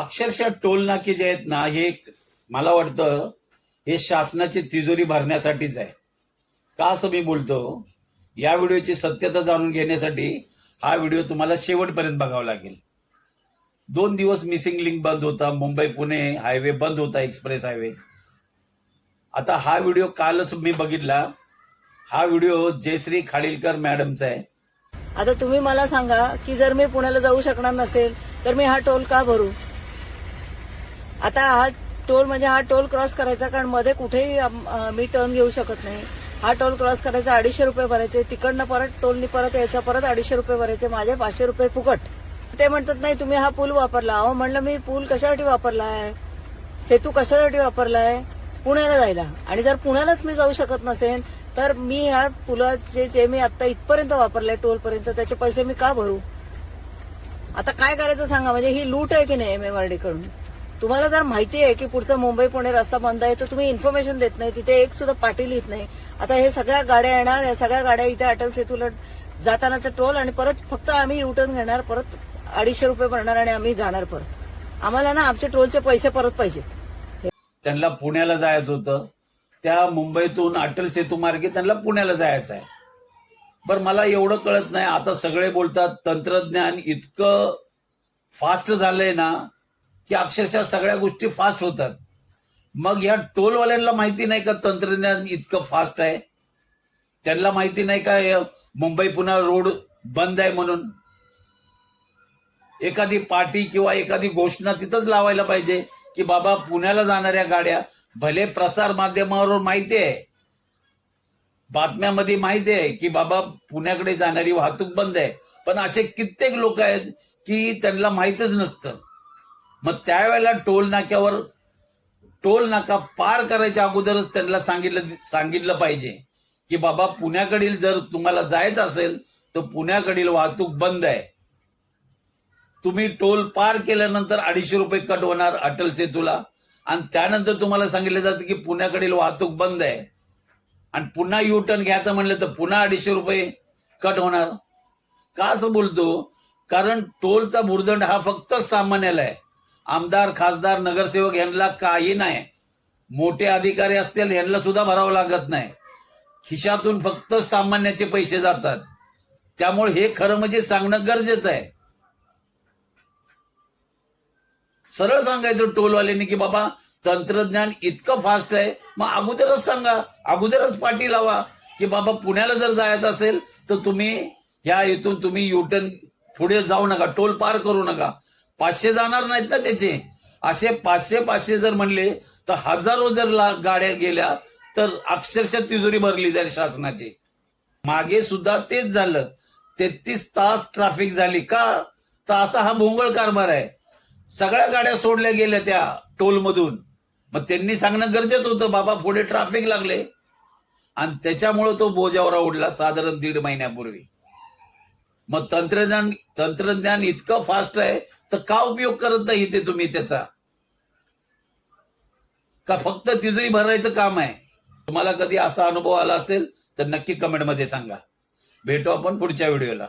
अक्षरशः टोल नाके जे आहेत ना, हे मला वाटतं हे शासनाची तिजोरी भरण्यासाठीच आहे. का असं मी बोलतो? या व्हिडिओची सत्यता जाणून घेण्यासाठी हा व्हिडिओ तुम्हाला शेवटपर्यंत बघावा लागेल. 2 दिवस मिसिंग लिंक बंद होता, मुंबई पुणे हायवे बंद होता, एक्सप्रेस हायवे. आता हा व्हिडिओ कालच मी बघितला. हा व्हिडिओ जयश्री खाडीलकर मॅडमचा आहे. आता तुम्ही मला सांगा की जर मी पुण्याला जाऊ शकणार नसेल तर मी हा टोल का भरू? आता हा टोल म्हणजे हा टोल क्रॉस करायचा, कारण मध्ये कुठेही मी टर्न घेऊ शकत नाही. हा टोल क्रॉस करायचा 250 रुपये भरायचे, तिकडनं परत टोलनी परत यायचा, परत 250 रुपये भरायचे, माझे 500 रुपये फुकट. ते म्हणतात नाही तुम्ही हा पूल वापरला. अहो म्हणलं मी पूल कशासाठी वापरलाय, सेतू कशासाठी वापरलाय? पुण्याला जायला. आणि जर पुण्यालाच मी जाऊ शकत नसेल तर मी ह्या पुलाचे जे मी आता इथपर्यंत वापरले टोलपर्यंत त्याचे पैसे मी का भरू? आता काय करायचं सांगा? म्हणजे ही लूट आहे की नाही MMRD कडून? तुम्हाला जर माहिती आहे की पुढचा मुंबई पुणे रस्ता बंद आहे तर तुम्ही इन्फॉर्मेशन देत नाही, तिथे एक सुद्धा पाटी लिहित नाही. आता हे सगळ्या गाड्या येणार, या सगळ्या गाड्या इथे अटल सेतूला जातानाचा टोल आणि परत फक्त आम्ही युटर्न घेणार, परत 250 रुपये भरणार आणि आम्ही जाणार परत. आम्हाला ना आमचे टोलचे पैसे परत पाहिजेत. त्यांना पुण्याला जायचं होतं, त्या मुंबईतून अटल सेतू मार्गे त्यांना पुण्याला जायचं आहे. बरं, मला एवढं कळत नाही. आता सगळे बोलतात तंत्रज्ञान इतकं फास्ट झालंय ना की अक्षरशः सगळ्या गोष्टी फास्ट होतात. मग या टोलवाल्यांना माहिती नाही का तंत्रज्ञान इतकं फास्ट आहे? त्यांना माहिती नाही का मुंबई पुणे रोड बंद आहे म्हणून? एखादी पार्टी किंवा एखादी घोषणा तिथंच लावायला पाहिजे की बाबा पुण्याला जाणाऱ्या गाड्या, भले प्रसार माध्यमावर माहिती आहे, बातम्यामध्ये माहिती आहे की बाबा पुण्याकडे जाणारी वाहतूक बंद आहे, पण असे कित्येक लोक आहेत की त्यांना माहितच नसतं. मग त्यावेळेला टोल नाका पार करायच्या अगोदरच त्यांना सांगितलं पाहिजे की बाबा पुण्याकडील जर तुम्हाला जायचं असेल तर पुण्याकडील वाहतूक बंद आहे. तुम्ही टोल पार केल्यानंतर 250 रुपये कट होणार अटल सेतूला, आणि त्यानंतर तुम्हाला सांगितलं जातं की पुण्याकडील वाहतूक बंद आहे, आणि पुन्हा यू टर्न घ्यायचं म्हणलं तर पुन्हा 250 रुपये कट होणार. का असं बोलतो? कारण टोलचा भुर्दंड हा फक्त सामान्याला आहे. आमदार, खासदार, नगरसेवक यांना काही नाही. मोठे अधिकारी असतील यांना सुद्धा भरावं लागत नाही. खिशातून फक्त सामान्याचे पैसे जातात. त्यामुळे हे खरं म्हणजे सांगणं गरजेचं आहे. सरळ सांगायचं टोलवाल्यांनी की बाबा तंत्रज्ञान इतकं फास्ट आहे, मग अगोदरच सांगा, अगोदरच पाठी लावा की बाबा पुण्याला जर जायचं असेल तर तुम्ही ह्या इथून तुम्ही युटर्न पुढे जाऊ नका, टोल पार करू नका. 500 जाणार नाहीत ना त्याचे. असे 500 जर म्हणले तर हजारो जर गाड्या गेल्या तर अक्षरशः तिजोरी भरली जाईल शासनाची. मागे सुद्धा तेच झालं. 33 तास ट्रॅफिक झाली. का? तर असा हा भोंगळ कारभार आहे. सगळ्या गाड्या सोडल्या गेल्या त्या टोलमधून. मग त्यांनी सांगणं गरजेचं होतं बाबा पुढे ट्रॅफिक लागले, आणि त्याच्यामुळे तो बोजावरा उडला साधारण 1.5 महिन्यापूर्वी. मग तंत्रज्ञान इतकं फास्ट आहे तर का उपयोग करत नाही ते तुम्ही त्याचा? का फक्त तिजोरी भरायचं काम आहे? तुम्हाला कधी असा अनुभव आला असेल तर नक्की कमेंटमध्ये सांगा. भेटू आपण पुढच्या व्हिडिओला.